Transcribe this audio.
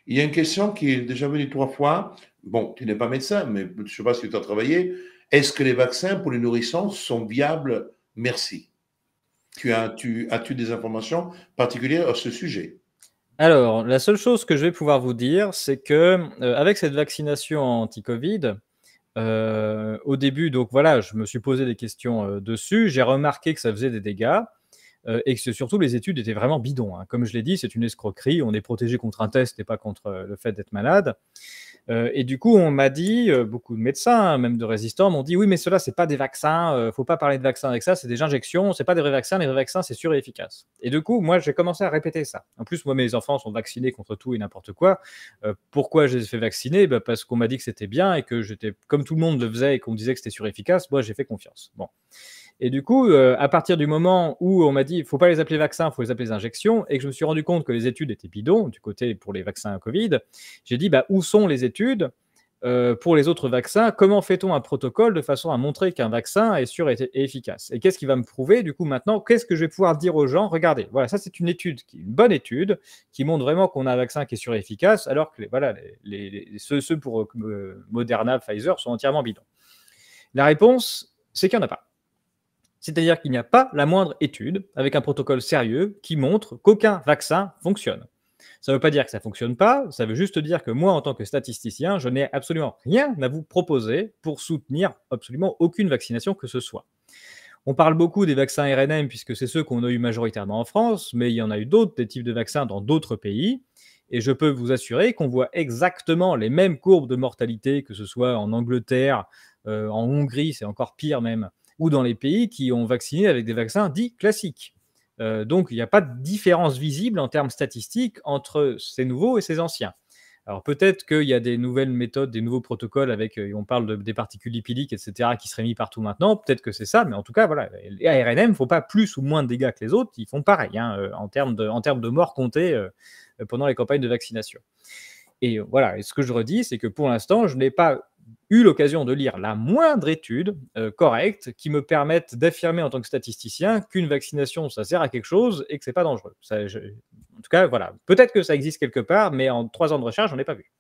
Il y a une question qui est déjà venue 3 fois. Bon, tu n'es pas médecin, mais je ne sais pas si tu as travaillé. Est-ce que les vaccins pour les nourrissons sont viables? Merci. As-tu des informations particulières à ce sujet? Alors, la seule chose que je vais pouvoir vous dire, c'est que avec cette vaccination anti-Covid, au début, donc voilà, je me suis posé des questions dessus. J'ai remarqué que ça faisait des dégâts et que surtout les études étaient vraiment bidons, hein. Comme je l'ai dit, c'est une escroquerie. On est protégé contre un test et pas contre le fait d'être malade. Et du coup, on m'a dit, beaucoup de médecins, hein, même de résistants, m'ont dit oui, mais cela, c'est pas des vaccins, faut pas parler de vaccins avec ça, c'est des injections, c'est pas des vrais vaccins, les vrais vaccins, c'est sûr et efficace. Et du coup, moi, j'ai commencé à répéter ça. En plus, moi, mes enfants sont vaccinés contre tout et n'importe quoi. Pourquoi je les ai fait vacciner? Bah, parce qu'on m'a dit que c'était bien et que j'étais, comme tout le monde le faisait et qu'on me disait que c'était sûr et efficace, moi, j'ai fait confiance. Bon. Et du coup, à partir du moment où on m'a dit, il ne faut pas les appeler vaccins, il faut les appeler injections, et que je me suis rendu compte que les études étaient bidons, du côté pour les vaccins Covid, j'ai dit, bah, où sont les études pour les autres vaccins? Comment fait-on un protocole de façon à montrer qu'un vaccin est sûr et efficace? Et qu'est-ce qui va me prouver, du coup, maintenant, qu'est-ce que je vais pouvoir dire aux gens? Regardez, voilà, ça c'est une étude, une bonne étude, qui montre vraiment qu'on a un vaccin qui est sûr et efficace, alors que voilà, ceux pour Moderna, Pfizer sont entièrement bidons. La réponse, c'est qu'il n'y en a pas. C'est-à-dire qu'il n'y a pas la moindre étude avec un protocole sérieux qui montre qu'aucun vaccin fonctionne. Ça ne veut pas dire que ça ne fonctionne pas, ça veut juste dire que moi, en tant que statisticien, je n'ai absolument rien à vous proposer pour soutenir absolument aucune vaccination que ce soit. On parle beaucoup des vaccins RNM puisque c'est ceux qu'on a eu majoritairement en France, mais il y en a eu d'autres, des types de vaccins dans d'autres pays. Et je peux vous assurer qu'on voit exactement les mêmes courbes de mortalité, que ce soit en Angleterre, en Hongrie, c'est encore pire même, ou dans les pays qui ont vacciné avec des vaccins dits classiques. Donc il n'y a pas de différence visible en termes statistiques entre ces nouveaux et ces anciens. Alors peut-être qu'il y a des nouvelles méthodes, des nouveaux protocoles avec, on parle des particules lipidiques, etc., qui seraient mis partout maintenant. Peut-être que c'est ça, mais en tout cas, voilà, les ARNM ne font pas plus ou moins de dégâts que les autres. Ils font pareil hein, en termes de morts comptées pendant les campagnes de vaccination. Et voilà, et ce que je redis, c'est que pour l'instant, je n'ai pas eu l'occasion de lire la moindre étude correcte qui me permette d'affirmer en tant que statisticien qu'une vaccination, ça sert à quelque chose et que c'est pas dangereux. En tout cas, voilà. Peut-être que ça existe quelque part, mais en 3 ans de recherche, j'en ai pas vu.